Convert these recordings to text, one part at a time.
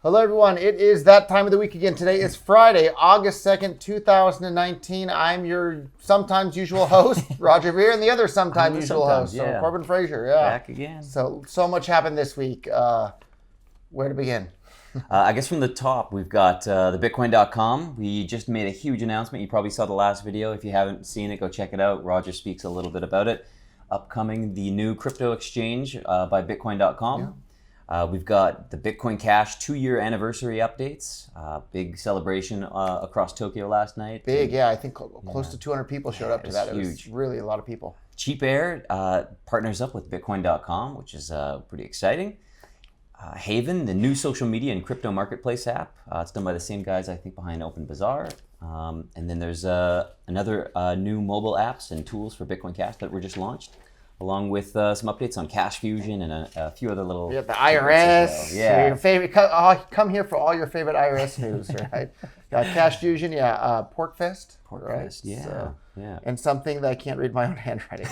Hello, everyone. It is that time of the week again. Today is Friday, August 2nd, 2019. I'm your sometimes usual host, Roger Veer, and the other sometimes usual host, so Corbin Fraser. Yeah. Back again. So much happened this week. Where to begin? I guess from the top, we've got the Bitcoin.com. We just made a huge announcement. You probably saw the last video. If you haven't seen it, go check it out. Roger speaks a little bit about it. Upcoming, the new crypto exchange by Bitcoin.com. Yeah. We've got the Bitcoin Cash 2-year anniversary updates. Big celebration across Tokyo last night. Big, yeah. I think close to 200 people showed up to that. Huge. It was really a lot of people. Cheap Air partners up with Bitcoin.com, which is pretty exciting. Haven, the new social media and crypto marketplace app. It's done by the same guys, I think, behind Open Bazaar. And then there's another new mobile apps and tools for Bitcoin Cash that were just launched, along with some updates on Cash Fusion and a few other little... Yeah, the IRS. Well. Yeah. Your favorite, come here for all your favorite IRS news, right? Cash Fusion, yeah. Porkfest. Porkfest, right? So, yeah. And something that I can't read my own handwriting.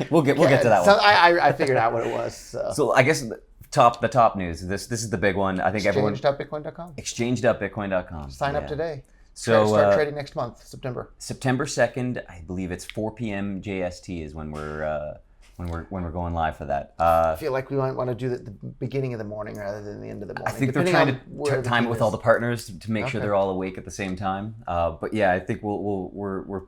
We'll get to that one. I figured out what it was. So I guess the top news. This is the big one. I think everyone... Exchange.bitcoin.com. Exchange.bitcoin.com. Sign up today. So start trading next month, September. September 2nd, I believe it's 4 p.m. JST is when we're going live for that. I feel like we might want to do the beginning of the morning rather than the end of the morning. I think they're trying to time it with all the partners to make sure they're all awake at the same time. But yeah, I think we're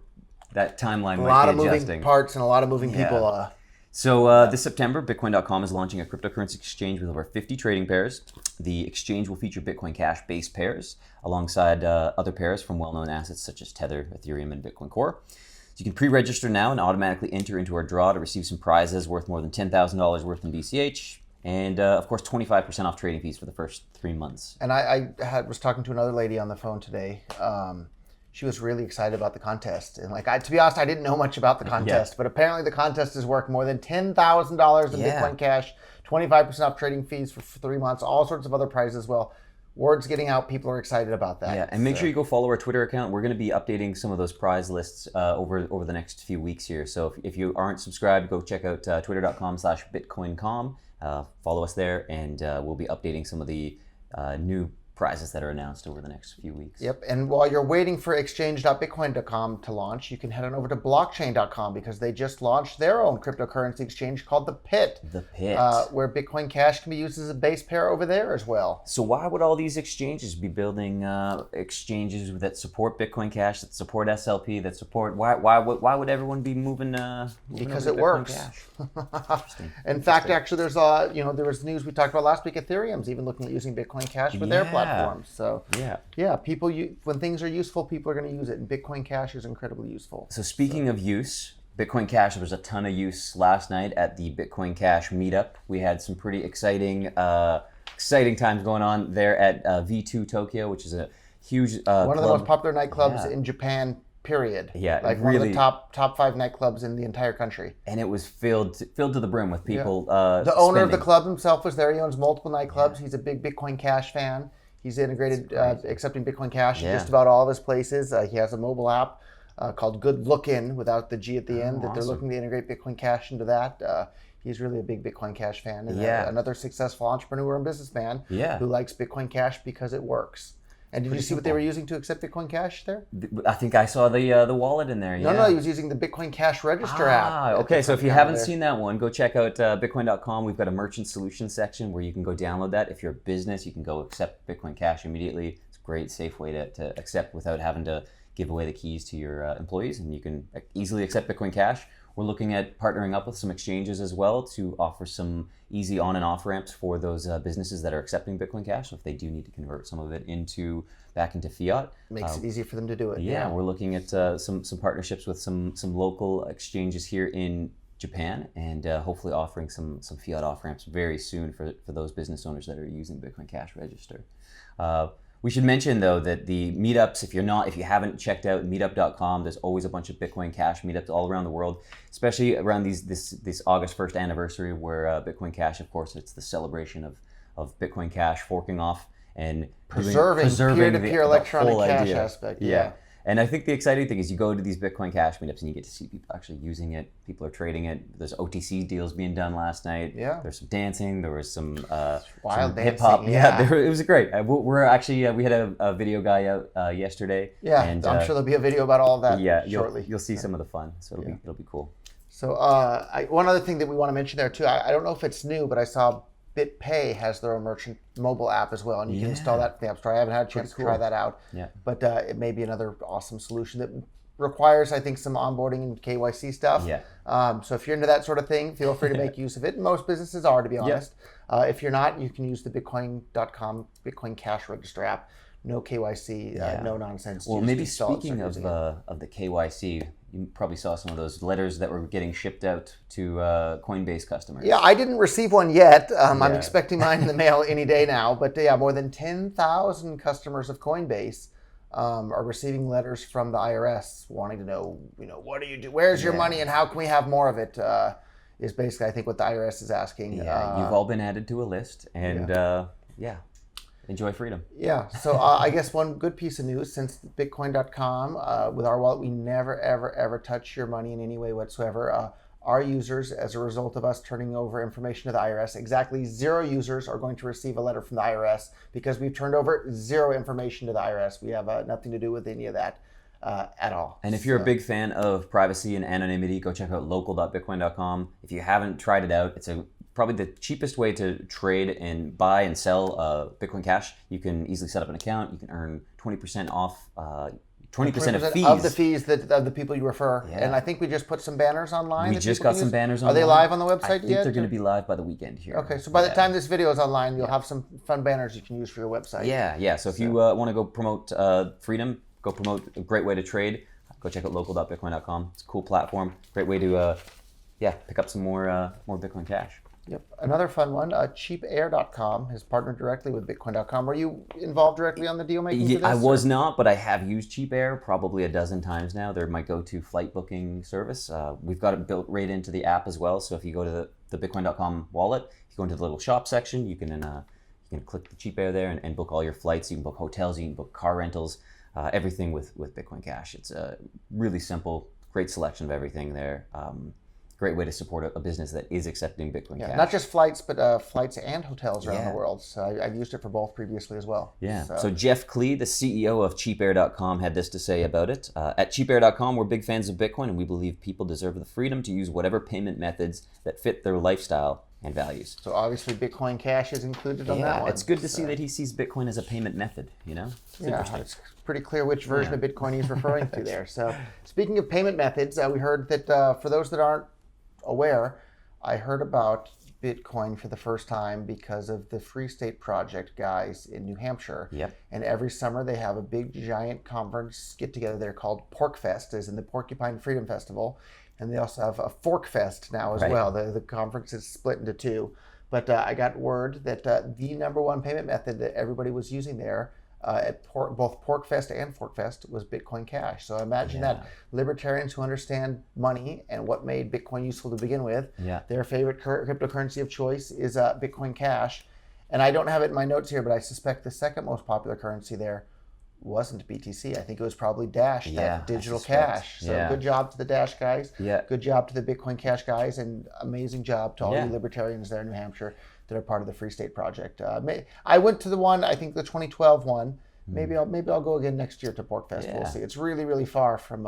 that timeline might be adjusting. A lot of moving parts and a lot of moving people. So this September, Bitcoin.com is launching a cryptocurrency exchange with over 50 trading pairs. The exchange will feature Bitcoin Cash-based pairs alongside other pairs from well-known assets such as Tether, Ethereum, and Bitcoin Core. So you can pre-register now and automatically enter into our draw to receive some prizes worth more than $10,000 worth in BCH. And of course, 25% off trading fees for the first 3 months. And I was talking to another lady on the phone today. She was really excited about the contest. And to be honest, I didn't know much about the contest, but apparently the contest is worth more than $10,000 in Bitcoin Cash, 25% off trading fees for 3 months, all sorts of other prizes as well. Word's getting out. People are excited about that. Yeah, and make sure you go follow our Twitter account. We're going to be updating some of those prize lists over the next few weeks here. So if you aren't subscribed, go check out twitter.com/Bitcoincom. Follow us there, and we'll be updating some of the new prizes that are announced over the next few weeks. Yep, and while you're waiting for exchange.bitcoin.com to launch, you can head on over to blockchain.com because they just launched their own cryptocurrency exchange called the Pit. The Pit. Where Bitcoin Cash can be used as a base pair over there as well. So why would all these exchanges be building exchanges that support Bitcoin Cash, that support SLP, that support... Why would everyone be moving because over it works. In fact, actually, there's there was news we talked about last week. Ethereum's even looking at using Bitcoin Cash for their platforms. So people, when things are useful, people are going to use it, and Bitcoin Cash is incredibly useful. So speaking of use, Bitcoin Cash, there was a ton of use last night at the Bitcoin Cash Meetup. We had some pretty exciting times going on there at V2 Tokyo, which is a huge one of the most popular nightclubs in Japan. Period. Yeah, one of the top 5 nightclubs in the entire country. And it was filled to the brim with people. The owner of the club himself was there. He owns multiple nightclubs. He's a big Bitcoin Cash fan. He's integrated accepting Bitcoin Cash in just about all of his places. He has a mobile app called Good Lookin' without the G at the end that they're looking to integrate Bitcoin Cash into that. He's really a big Bitcoin Cash fan and another successful entrepreneur and businessman who likes Bitcoin Cash because it works. And did you see what they were using to accept Bitcoin Cash there? I think I saw the wallet in there. No, he was using the Bitcoin Cash Register app. Okay, so if you haven't seen that one, go check out Bitcoin.com. We've got a merchant solutions section where you can go download that. If you're a business, you can go accept Bitcoin Cash immediately. It's a great, safe way to accept without having to give away the keys to your employees, and you can easily accept Bitcoin Cash. We're looking at partnering up with some exchanges as well to offer some easy on and off ramps for those businesses that are accepting Bitcoin Cash. So if they do need to convert some of it back into fiat, makes it easy for them to do it. Yeah, we're looking at some partnerships with some local exchanges here in Japan, and hopefully offering some fiat off ramps very soon for those business owners that are using Bitcoin Cash Register. We should mention though that the meetups, if you haven't checked out meetup.com, there's always a bunch of Bitcoin Cash meetups all around the world, especially around this August 1st anniversary where Bitcoin Cash, of course, it's the celebration of Bitcoin Cash forking off and preserving peer-to-peer electronic cash aspect. Yeah. And I think the exciting thing is you go to these Bitcoin Cash meetups and you get to see people actually using it. People are trading it. There's OTC deals being done last night. Yeah. There's some dancing. There was some wild hip hop. dancing. Yeah. It was great. We're actually we had a video guy out yesterday. Yeah, and I'm sure there'll be a video about all of that shortly. You'll see some of the fun. So it'll be cool. So one other thing that we want to mention there too, I don't know if it's new, but I saw BitPay has their own merchant mobile app as well, and you can install that in the App Store. I haven't had a chance to try that out, but it may be another awesome solution that requires, I think, some onboarding and KYC stuff. So if you're into that sort of thing, feel free to make use of it. Most businesses are, to be honest. If you're not, you can use the Bitcoin.com Bitcoin Cash Register app. No KYC, no nonsense. Well, maybe speaking of the KYC, you probably saw some of those letters that were getting shipped out to Coinbase customers. Yeah, I didn't receive one yet. I'm expecting mine in the mail any day now. But more than 10,000 customers of Coinbase are receiving letters from the IRS wanting to know, what do you do? Where's your money and how can we have more of it? Is basically, I think, what the IRS is asking. Yeah, you've all been added to a list, and enjoy freedom. Yeah, so I guess one good piece of news, since Bitcoin.com, with our wallet, we never, ever, ever touch your money in any way whatsoever. Our users, as a result of us turning over information to the IRS, exactly 0 users are going to receive a letter from the IRS because we've turned over 0 information to the IRS. We have nothing to do with any of that at all. And if you're a big fan of privacy and anonymity, go check out local.bitcoin.com. If you haven't tried it out, it's probably the cheapest way to trade and buy and sell Bitcoin Cash. You can easily set up an account. You can earn 20% off, 20% of fees. Of the fees of the people you refer. Yeah. And I think we just put some banners online. We just got some banners online. Are they live on the website yet? I think they're going to be live by the weekend here. Okay, so by the time this video is online, you'll have some fun banners you can use for your website. Yeah. So if you want to go promote freedom, go promote a great way to trade, go check out local.bitcoin.com. It's a cool platform. Great way to pick up some more Bitcoin Cash. Yep. Another fun one, cheapair.com has partnered directly with Bitcoin.com. Were you involved directly on the deal making for this? I was not, but I have used Cheap Air probably a dozen times now. They're my go-to flight booking service. We've got it built right into the app as well. So if you go to the Bitcoin.com wallet, you go into the little shop section, you can click the Cheap Air there and book all your flights. You can book hotels, you can book car rentals, everything with Bitcoin Cash. It's really simple, great selection of everything there. Great way to support a business that is accepting Bitcoin Cash. Not just flights, but flights and hotels around the world. So I've used it for both previously as well. Yeah. So Jeff Klee, the CEO of cheapair.com, had this to say about it. At cheapair.com, we're big fans of Bitcoin, and we believe people deserve the freedom to use whatever payment methods that fit their lifestyle and values. So obviously Bitcoin Cash is included on that one. It's good to see that he sees Bitcoin as a payment method, It's pretty clear which version of Bitcoin he's referring to there. So speaking of payment methods, we heard that for those that aren't aware, I heard about Bitcoin for the first time because of the Free State Project guys in New Hampshire. Yep. And every summer they have a big giant conference get together there called PorcFest, as in the Porcupine Freedom Festival. And they also have a Fork Fest now as well. The conference is split into 2. But I got word that the number one payment method that everybody was using there at both PorcFest and ForkFest was Bitcoin Cash. So imagine that libertarians who understand money and what made Bitcoin useful to begin with, their favorite cryptocurrency of choice is Bitcoin Cash. And I don't have it in my notes here, but I suspect the second most popular currency there wasn't BTC. I think it was probably Dash, that digital cash. So good job to the Dash guys. Good job to the Bitcoin Cash guys, and amazing job to all you libertarians there in New Hampshire that are part of the Free State Project. I went to the one, I think the 2012 one. Maybe I'll go again next year to PorcFest. We'll see. It's really, really far from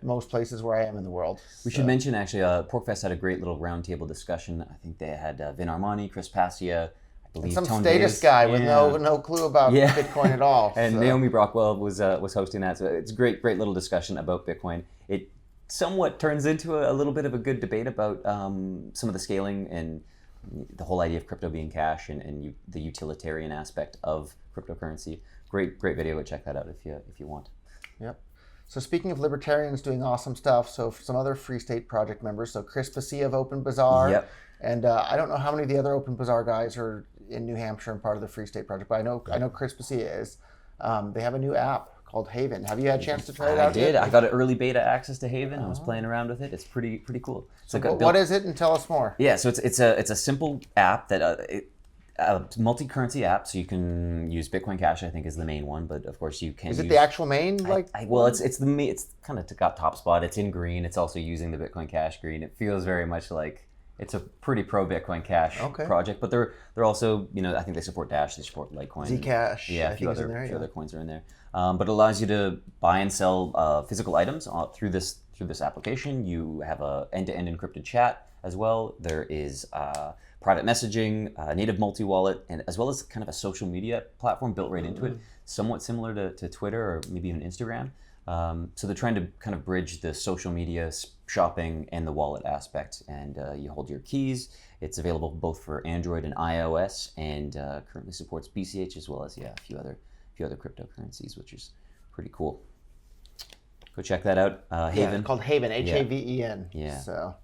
most places where I am in the world. We should mention, actually, PorcFest had a great little roundtable discussion. I think they had Vin Armani, Chris Passia, I believe some Tone status Days. Guy with no clue about Bitcoin at all. And Naomi Brockwell was hosting that. So it's a great little discussion about Bitcoin. It somewhat turns into a little bit of a good debate about some of the scaling and the whole idea of crypto being cash and the utilitarian aspect of cryptocurrency. Great video. Go check that out if you want. Yep. So speaking of libertarians doing awesome stuff, so some other Free State Project members, so Chris Passia of Open Bazaar, and I don't know how many of the other Open Bazaar guys are in New Hampshire and part of the Free State Project, but I know Chris Passia is. They have a new app called Haven. Have you had a chance to try it out? I did. I got early beta access to Haven. I was playing around with it. It's pretty cool. So what is it, and tell us more? Yeah, so it's a simple app that Multi-currency app, so you can use Bitcoin Cash. I think is the main one, but of course you can. Is it the actual main? Well, it's kind of got top spot. It's in green. It's also using the Bitcoin Cash green. It feels very much like it's a pretty pro Bitcoin Cash project. But they're also, I think they support Dash. They support Litecoin. Zcash. Yeah, a few other coins are in there. But it allows you to buy and sell physical items through this application. You have a end-to-end encrypted chat as well. There is private messaging, native multi-wallet, and as well as kind of a social media platform built right into it, somewhat similar to Twitter or maybe even Instagram. So they're trying to kind of bridge the social media, shopping, and the wallet aspect. And you hold your keys. It's available both for Android and iOS, and currently supports BCH as well as a few other cryptocurrencies, which is pretty cool. Go check that out. Haven. It's called Haven, Haven. Yeah. So.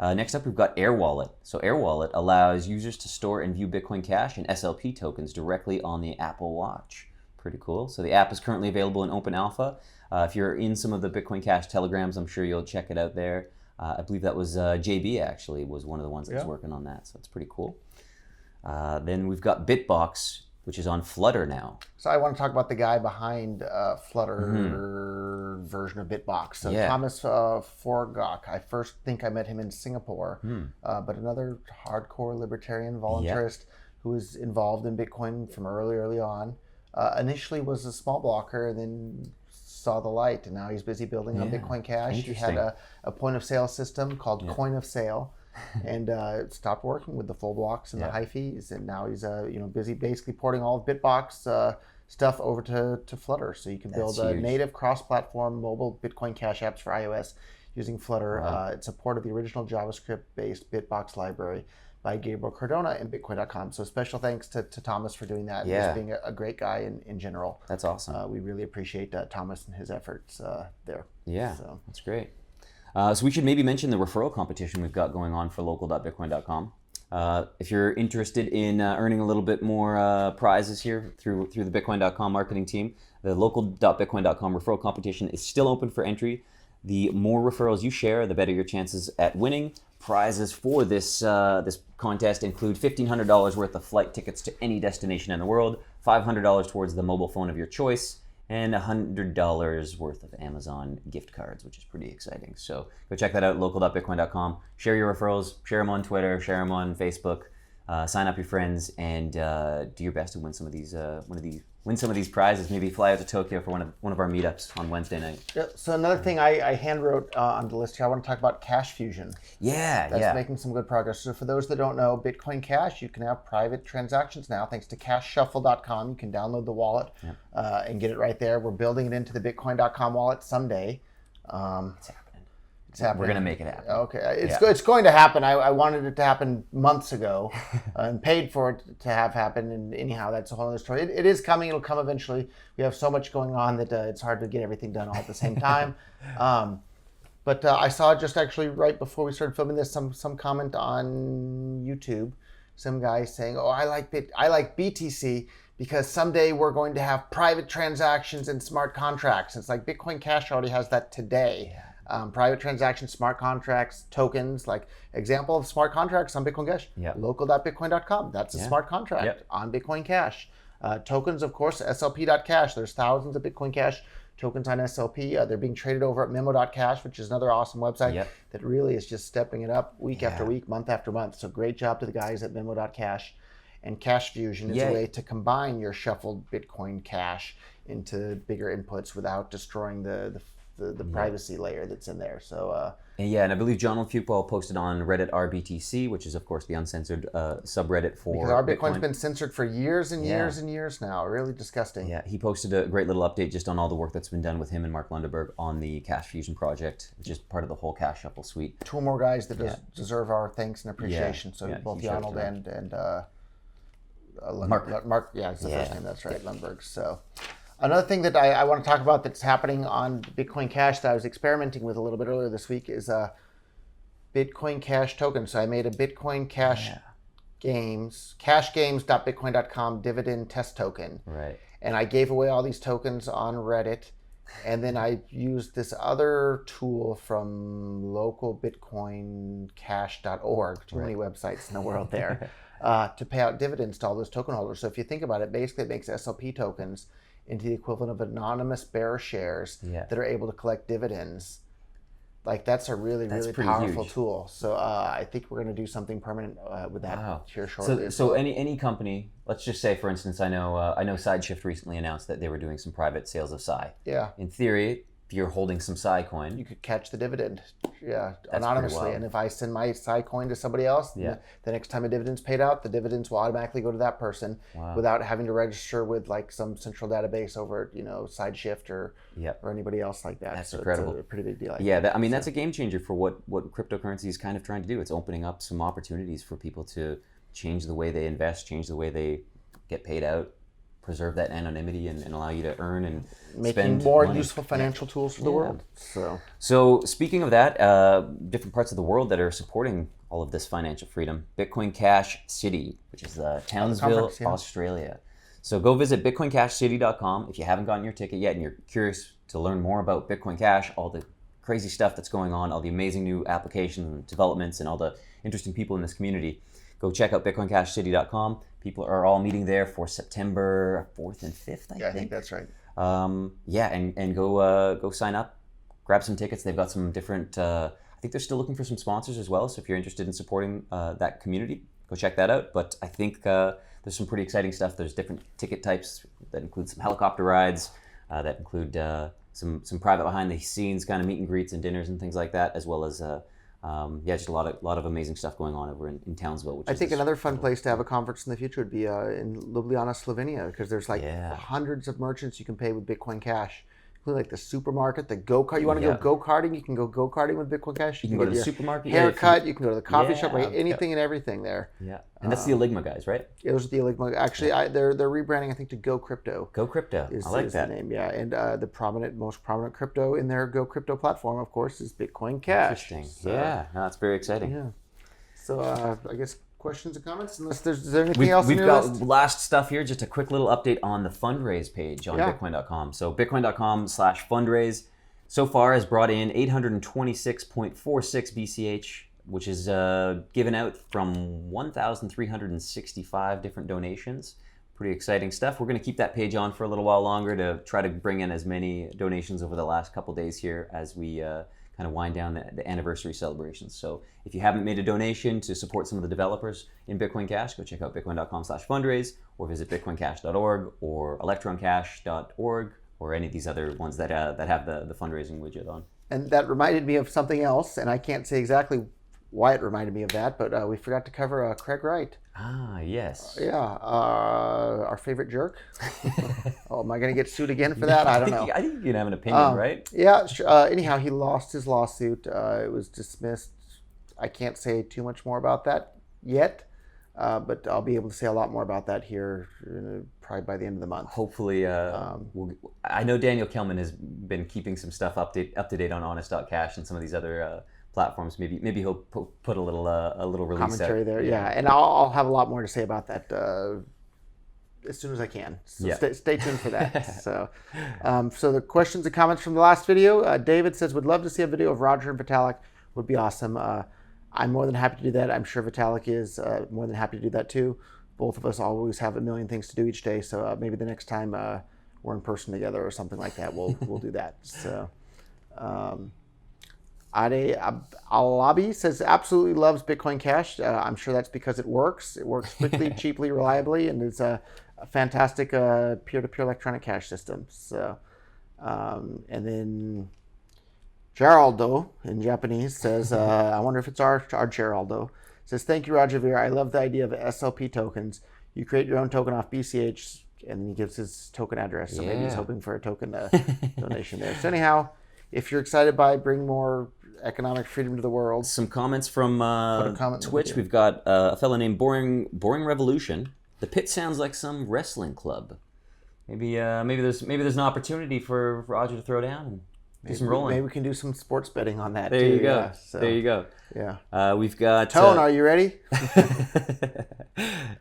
Next up, we've got Air Wallet. So Air Wallet allows users to store and view Bitcoin Cash and SLP tokens directly on the Apple Watch. Pretty cool. So the app is currently available in open alpha. If you're in some of the Bitcoin Cash telegrams, I'm sure you'll check it out there. I believe that was JB actually was one of the ones that was working on that. So it's pretty cool. Then we've got BitBOX, which is on Flutter now. So I want to talk about the guy behind Flutter version of BitBOX. So Thomas Forgok. I first think I met him in Singapore, but another hardcore libertarian voluntarist who was involved in Bitcoin from early on. Initially was a small blocker and then saw the light, and now he's busy building on Bitcoin Cash. He had a point of sale system called Coin of Sale. And stopped working with the full blocks and the high fees, and now he's busy basically porting all of BitBOX stuff over to Flutter, so you can build native cross-platform mobile Bitcoin Cash apps for iOS using Flutter. It's support of the original JavaScript-based BitBOX library by Gabriel Cardona and Bitcoin.com. So special thanks to Thomas for doing that, and just being a great guy in general. That's awesome. We really appreciate Thomas and his efforts there. Yeah, so that's great. So we should maybe mention the referral competition we've got going on for local.bitcoin.com. If you're interested in earning a little bit more prizes here through the Bitcoin.com marketing team, the local.bitcoin.com referral competition is still open for entry. The more referrals you share, the better your chances at winning. Prizes for this contest include $1,500 worth of flight tickets to any destination in the world, $500 towards the mobile phone of your choice, and $100 worth of Amazon gift cards, which is pretty exciting. So go check that out, local.bitcoin.com. Share your referrals, share them on Twitter, share them on Facebook, sign up your friends, and do your best to win some of these prizes. Maybe fly out to Tokyo for one of our meetups on Wednesday night. Yeah, so another thing I hand wrote on the list here, I want to talk about Cash Fusion. That's making some good progress. So for those that don't know, Bitcoin Cash, you can have private transactions now thanks to cashshuffle.com. You can download the wallet and get it right there. We're building it into the Bitcoin.com wallet someday. It's happening. We're going to make it happen. Okay. It's going to happen. I wanted it to happen months ago and paid for it to have happen. And anyhow, that's a whole other story. It is coming. It'll come eventually. We have so much going on that it's hard to get everything done all at the same time. But I saw just actually right before we started filming this, some comment on YouTube. Some guy saying, "Oh, I like BTC because someday we're going to have private transactions and smart contracts." It's like Bitcoin Cash already has that today. Private transactions, smart contracts, tokens, like example of smart contracts on Bitcoin Cash, local.bitcoin.com. That's a smart contract on Bitcoin Cash. Tokens, of course, slp.cash. There's thousands of Bitcoin Cash tokens on SLP. They're being traded over at memo.cash, which is another awesome website that really is just stepping it up week after week, month after month. So great job to the guys at memo.cash. And Cash Fusion is a way to combine your shuffled Bitcoin Cash into bigger inputs without destroying the privacy layer that's in there. So and I believe John Fuqua posted on Reddit RBTC, which is of course the uncensored subreddit for because our Bitcoin's been censored for years and years and years now. Really disgusting. Yeah, he posted a great little update just on all the work that's been done with him and Mark Lundeberg on the Cash Fusion project, which is part of the whole Cash Shuffle suite. Two more guys that deserve our thanks and appreciation. So both Donald and Mark, it's the first name. That's right, Lundberg. So. Another thing that I want to talk about that's happening on Bitcoin Cash that I was experimenting with a little bit earlier this week is Bitcoin Cash tokens. So I made a Bitcoin Cash Games, cashgames.bitcoin.com dividend test token. Right. And I gave away all these tokens on Reddit. And then I used this other tool from localbitcoincash.org. Too many websites in the world there. to pay out dividends to all those token holders. So if you think about it, basically it makes SLP tokens into the equivalent of anonymous bearer shares that are able to collect dividends. Like that's a really powerful tool. So I think we're going to do something permanent with that here shortly. So any company, let's just say for instance, I know SideShift recently announced that they were doing some private sales of Psi. Yeah. In theory, if you're holding some Psi coin, you could catch the dividend. Yeah, anonymously. And if I send my Psi coin to somebody else, the next time a dividend's paid out, the dividends will automatically go to that person without having to register with like some central database over, SideShift or anybody else like that. That's incredible. It's a pretty big deal. That's a game changer for what cryptocurrency is kind of trying to do. It's opening up some opportunities for people to change the way they invest, change the way they get paid out, preserve that anonymity, and allow you to earn and making more useful financial tools for the world. So speaking of that, different parts of the world that are supporting all of this financial freedom, Bitcoin Cash City, which is Townsville, Australia. So go visit bitcoincashcity.com if you haven't gotten your ticket yet and you're curious to learn more about Bitcoin Cash, all the crazy stuff that's going on, all the amazing new applications and developments, and all the interesting people in this community. Go check out bitcoincashcity.com. People are all meeting there for September 4th and 5th, I think that's right. And go sign up, grab some tickets. They've got some different, I think they're still looking for some sponsors as well. So if you're interested in supporting that community, go check that out. But I think there's some pretty exciting stuff. There's different ticket types that include some helicopter rides, that include some private behind the scenes kind of meet and greets and dinners and things like that, as well as just a lot of amazing stuff going on over in Townsville. Which I think another fun place to have a conference in the future would be in Ljubljana, Slovenia, because there's hundreds of merchants you can pay with Bitcoin Cash. Like the supermarket, the go-kart. You want to go go-karting? You can go go-karting with Bitcoin Cash. You can go to the supermarket. Haircut. You can go to the coffee shop. Anything and everything there. Yeah, and that's the Eligma guys, right? Yeah, those are the Eligma. Actually, they're rebranding, I think, to Go Crypto. Go Crypto. I like that the name. Yeah, and the most prominent crypto in their Go Crypto platform, of course, is Bitcoin Cash. Interesting. That's very exciting. Yeah. So I guess. Questions and comments? Unless is there anything else we've got last stuff here. Just a quick little update on the fundraise page on Bitcoin.com. So Bitcoin.com/fundraise so far has brought in 826.46 BCH, which is given out from 1,365 different donations. Pretty exciting stuff. We're going to keep that page on for a little while longer to try to bring in as many donations over the last couple days here as we kind of wind down the anniversary celebrations. So if you haven't made a donation to support some of the developers in Bitcoin Cash, go check out bitcoin.com/fundraise or visit bitcoincash.org or electroncash.org or any of these other ones that have the fundraising widget on. And that reminded me of something else, and I can't say exactly why it reminded me of that, but we forgot to cover Craig Wright. Ah, yes. Yeah, our favorite jerk. Am I going to get sued again for that? I don't know. I think you can have an opinion, right? Yeah. Anyhow, he lost his lawsuit. It was dismissed. I can't say too much more about that yet, but I'll be able to say a lot more about that here probably by the end of the month. Hopefully, I know Daniel Kelman has been keeping some stuff up to date on Honest.cash and some of these other platforms. Maybe he'll put a little release commentary out there. Yeah, and I'll have a lot more to say about that as soon as I can. So stay tuned for that. So the questions and comments from the last video. David says, would love to see a video of Roger and Vitalik. Would be awesome. I'm more than happy to do that. I'm sure Vitalik is more than happy to do that too. Both of us always have a million things to do each day. So maybe the next time we're in person together or something like that, we'll do that. So. Ade Alabi says absolutely loves Bitcoin Cash. I'm sure that's because it works. It works quickly, cheaply, reliably, and it's a fantastic peer-to-peer electronic cash system. So, and then Geraldo in Japanese says, I wonder if it's our Geraldo. Says, thank you, Roger Ver. I love the idea of SLP tokens. You create your own token off BCH, and then he gives his token address. So maybe he's hoping for a token donation there. So anyhow, if you're excited by bring more economic freedom to the world. Some comments from Twitch. We've got a fellow named Boring Revolution. The pit sounds like some wrestling club. Maybe there's an opportunity for Roger to throw down and do some rolling. Maybe we can do some sports betting on that. There too. You go. Yeah, so. There you go. Yeah. We've got Tone. Are you ready?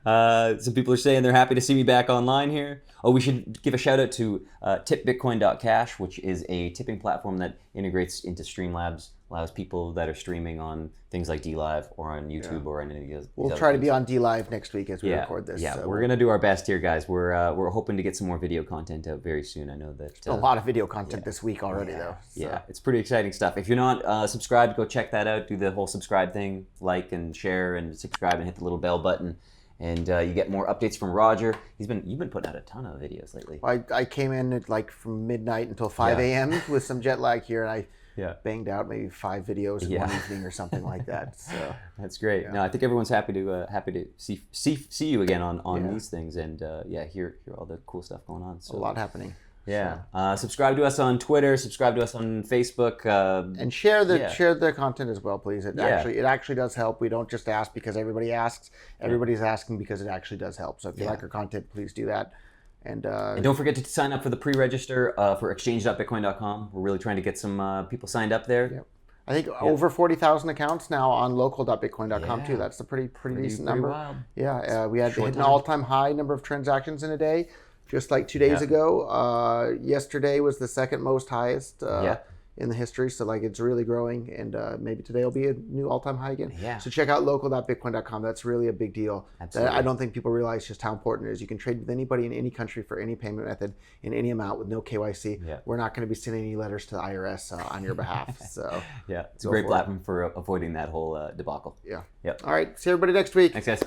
Some people are saying they're happy to see me back online here. Oh, we should give a shout out to tipbitcoin.cash, which is a tipping platform that integrates into Streamlabs allows people that are streaming on things like DLive or on YouTube or on any of these. We'll try to be on DLive next week as we record this. Yeah, so we're gonna do our best here, guys. We're hoping to get some more video content out very soon. I know that a lot of video content this week already, though. So. Yeah, it's pretty exciting stuff. If you're not subscribed, go check that out. Do the whole subscribe thing, like and share and subscribe and hit the little bell button. And you get more updates from Roger. You've been putting out a ton of videos lately. I came in at like from midnight until 5 a.m. with some jet lag here, and I banged out maybe 5 videos in one evening or something like that. So that's great. No, I think everyone's happy to see you again on these things, and hear all the cool stuff going on. So a lot happening. Yeah. Subscribe to us on Twitter. Subscribe to us on Facebook. And share the content as well, please. It actually does help. We don't just ask because everybody asks. Everybody's asking because it actually does help. So if you like our content, please do that. And don't forget to sign up for the pre-register for exchange.bitcoin.com. We're really trying to get some people signed up there. Yep. I think over 40,000 accounts now on local.bitcoin.com too. That's a pretty decent number. Wild. Yeah, we had hit an all-time high number of transactions in a day. Just like 2 days ago. Yesterday was the second most highest in the history. So like it's really growing, and maybe today will be a new all-time high again. Yeah. So check out local.bitcoin.com. That's really a big deal. Absolutely. I don't think people realize just how important it is. You can trade with anybody in any country for any payment method in any amount with no KYC. Yeah. We're not going to be sending any letters to the IRS on your behalf. So it's a great platform for avoiding that whole debacle. Yeah. Yep. All right. See everybody next week. Thanks, guys.